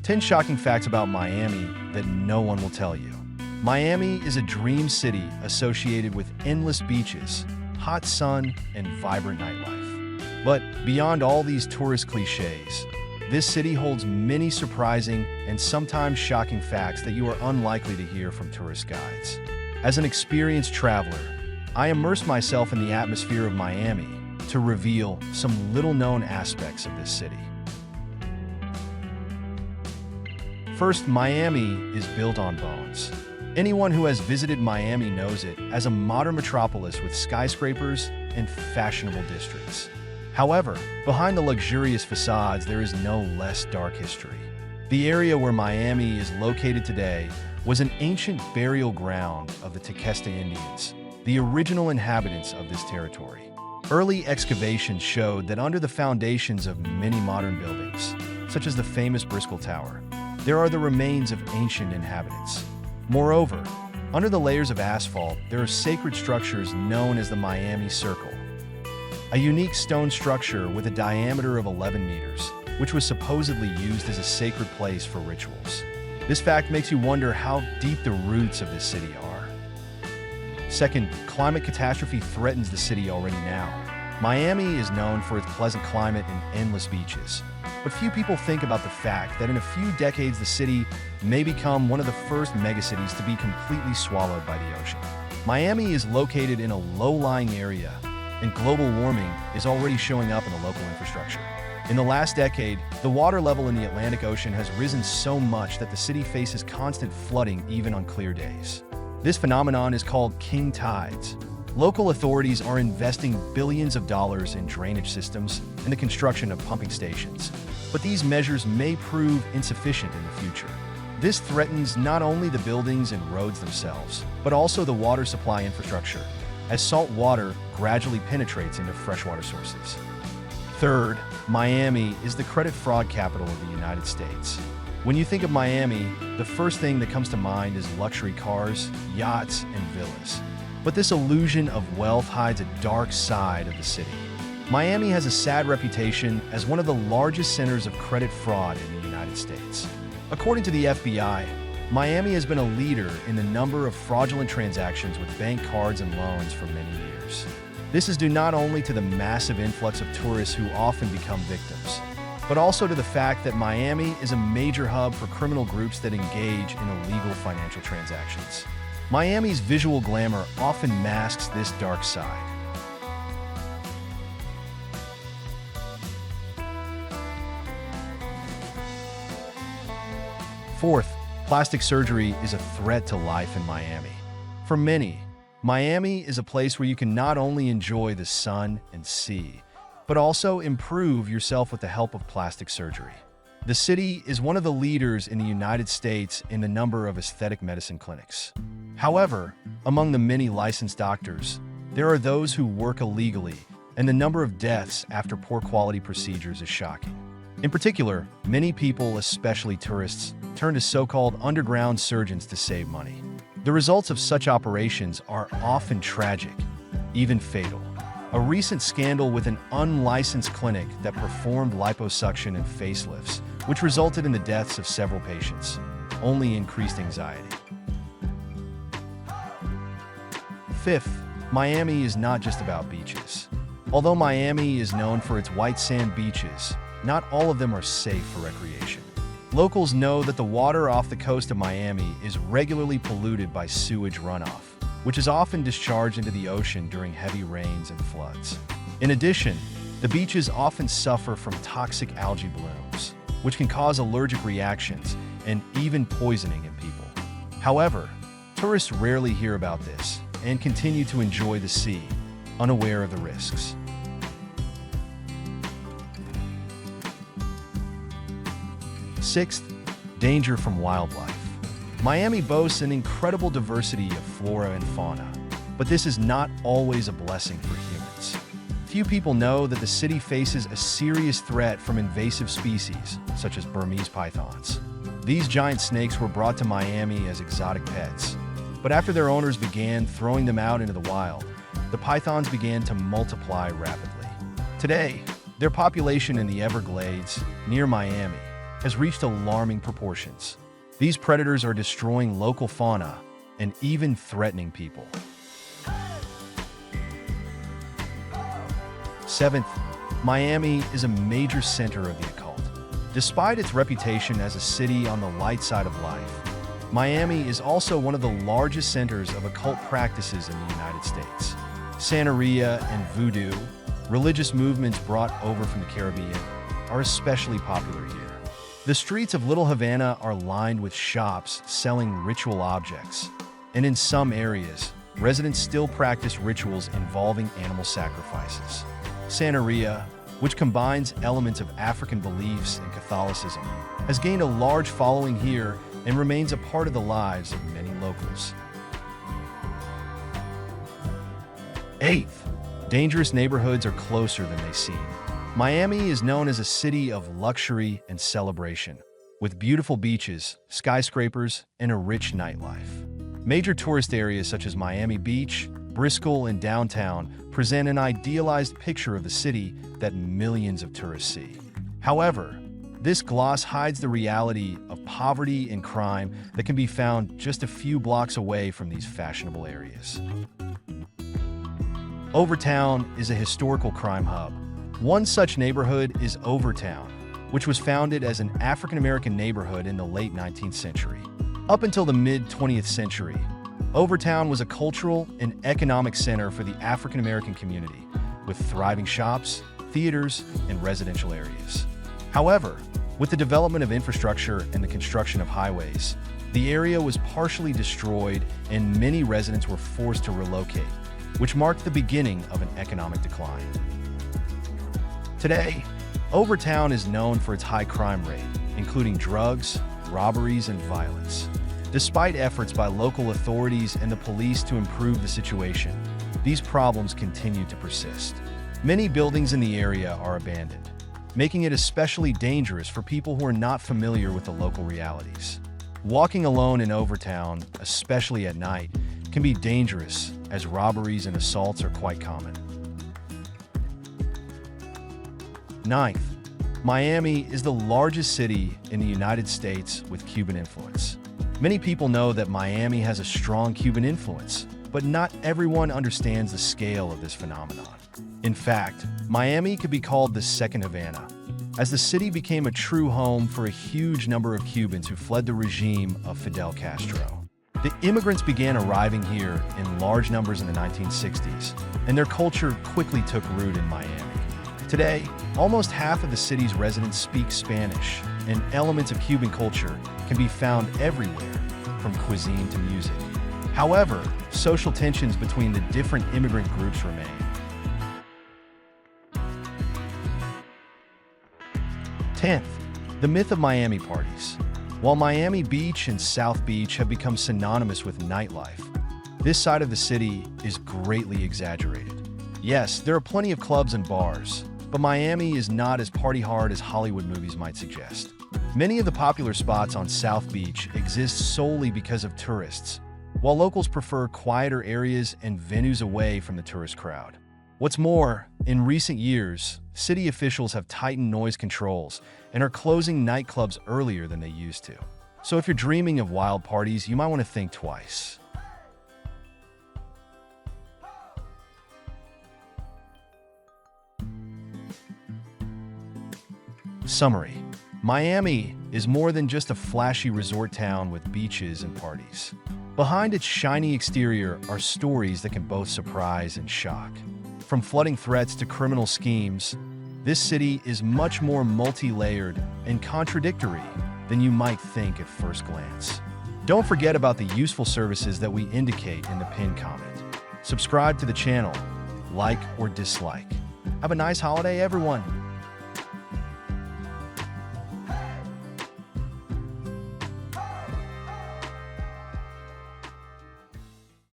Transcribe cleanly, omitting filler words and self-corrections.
10 shocking facts about Miami that no one will tell you. Miami is a dream city associated with endless beaches, hot sun, and vibrant nightlife. But beyond all these tourist cliches, this city holds many surprising and sometimes shocking facts that you are unlikely to hear from tourist guides. As an experienced traveler, I immerse myself in the atmosphere of Miami to reveal some little-known aspects of this city. First, Miami is built on bones. Anyone who has visited Miami knows it as a modern metropolis with skyscrapers and fashionable districts. However, behind the luxurious facades, there is no less dark history. The area where Miami is located today was an ancient burial ground of the Tequesta Indians, the original inhabitants of this territory. Early excavations showed that under the foundations of many modern buildings, such as the famous Bristol Tower, there are the remains of ancient inhabitants. Moreover, under the layers of asphalt, there are sacred structures known as the Miami Circle, a unique stone structure with a diameter of 11 meters, which was supposedly used as a sacred place for rituals. This fact makes you wonder how deep the roots of this city are. Second, climate catastrophe threatens the city already now. Miami is known for its pleasant climate and endless beaches, but few people think about the fact that in a few decades the city may become one of the first megacities to be completely swallowed by the ocean. Miami is located in a low-lying area, and global warming is already showing up in the local infrastructure. In the last decade, the water level in the Atlantic Ocean has risen so much that the city faces constant flooding even on clear days. This phenomenon is called king tides. Local authorities are investing billions of dollars in drainage systems and the construction of pumping stations, but these measures may prove insufficient in the future. This threatens not only the buildings and roads themselves, but also the water supply infrastructure, as salt water gradually penetrates into freshwater sources. Third, Miami is the credit fraud capital of the United States. When you think of Miami, the first thing that comes to mind is luxury cars, yachts, and villas. But this illusion of wealth hides a dark side of the city. Miami has a sad reputation as one of the largest centers of credit fraud in the United States. According to the FBI, Miami has been a leader in the number of fraudulent transactions with bank cards and loans for many years. This is due not only to the massive influx of tourists who often become victims, but also to the fact that Miami is a major hub for criminal groups that engage in illegal financial transactions. Miami's visual glamour often masks this dark side. Fourth, plastic surgery is a threat to life in Miami. For many, Miami is a place where you can not only enjoy the sun and sea, but also improve yourself with the help of plastic surgery. The city is one of the leaders in the United States in the number of aesthetic medicine clinics. However, among the many licensed doctors, there are those who work illegally, and the number of deaths after poor quality procedures is shocking. In particular, many people, especially tourists, turn to so-called underground surgeons to save money. The results of such operations are often tragic, even fatal. A recent scandal with an unlicensed clinic that performed liposuction and facelifts, which resulted in the deaths of several patients, only increased anxiety. Fifth, Miami is not just about beaches. Although Miami is known for its white sand beaches, not all of them are safe for recreation. Locals know that the water off the coast of Miami is regularly polluted by sewage runoff, which is often discharged into the ocean during heavy rains and floods. In addition, the beaches often suffer from toxic algae blooms, which can cause allergic reactions and even poisoning in people. However, tourists rarely hear about this and continue to enjoy the sea, unaware of the risks. Sixth, danger from wildlife. Miami boasts an incredible diversity of flora and fauna, but this is not always a blessing for humans. Few people know that the city faces a serious threat from invasive species, such as Burmese pythons. These giant snakes were brought to Miami as exotic pets, but after their owners began throwing them out into the wild, the pythons began to multiply rapidly. Today, their population in the Everglades, near Miami, has reached alarming proportions. These predators are destroying local fauna and even threatening people. 7th, Miami is a major center of the occult. Despite its reputation as a city on the light side of life, Miami is also one of the largest centers of occult practices in the United States. Santeria and voodoo, religious movements brought over from the Caribbean, are especially popular here. The streets of Little Havana are lined with shops selling ritual objects, and in some areas, residents still practice rituals involving animal sacrifices. Santeria, which combines elements of African beliefs and Catholicism, has gained a large following here and remains a part of the lives of many locals. 8th, dangerous neighborhoods are closer than they seem. Miami is known as a city of luxury and celebration, with beautiful beaches, skyscrapers, and a rich nightlife. Major tourist areas such as Miami Beach, Bristol, and downtown present an idealized picture of the city that millions of tourists see. However, this gloss hides the reality of poverty and crime that can be found just a few blocks away from these fashionable areas. Overtown is a historical crime hub. One such neighborhood is Overtown, which was founded as an African-American neighborhood in the late 19th century. Up until the mid-20th century, Overtown was a cultural and economic center for the African-American community, with thriving shops, theaters, and residential areas. However, with the development of infrastructure and the construction of highways, the area was partially destroyed and many residents were forced to relocate, which marked the beginning of an economic decline. Today, Overtown is known for its high crime rate, including drugs, robberies, and violence. Despite efforts by local authorities and the police to improve the situation, these problems continue to persist. Many buildings in the area are abandoned, making it especially dangerous for people who are not familiar with the local realities. Walking alone in Overtown, especially at night, can be dangerous as robberies and assaults are quite common. 9th, Miami is the largest city in the United States with Cuban influence. Many people know that Miami has a strong Cuban influence, but not everyone understands the scale of this phenomenon. In fact, Miami could be called the second Havana, as the city became a true home for a huge number of Cubans who fled the regime of Fidel Castro. The immigrants began arriving here in large numbers in the 1960s, and their culture quickly took root in Miami. Today, almost half of the city's residents speak Spanish, and elements of Cuban culture can be found everywhere, from cuisine to music. However, social tensions between the different immigrant groups remain. 10th, the myth of Miami parties. While Miami Beach and South Beach have become synonymous with nightlife, this side of the city is greatly exaggerated. Yes, there are plenty of clubs and bars, but Miami is not as party-hard as Hollywood movies might suggest. Many of the popular spots on South Beach exist solely because of tourists, while locals prefer quieter areas and venues away from the tourist crowd. What's more, in recent years, city officials have tightened noise controls and are closing nightclubs earlier than they used to. So if you're dreaming of wild parties, you might want to think twice. Summary: Miami is more than just a flashy resort town with beaches and parties. Behind its shiny exterior are stories that can both surprise and shock. From flooding threats to criminal schemes, this city is much more multi-layered and contradictory than you might think at first glance. Don't forget about the useful services that we indicate in the pinned comment. Subscribe to the channel, like or dislike. Have a nice holiday, everyone.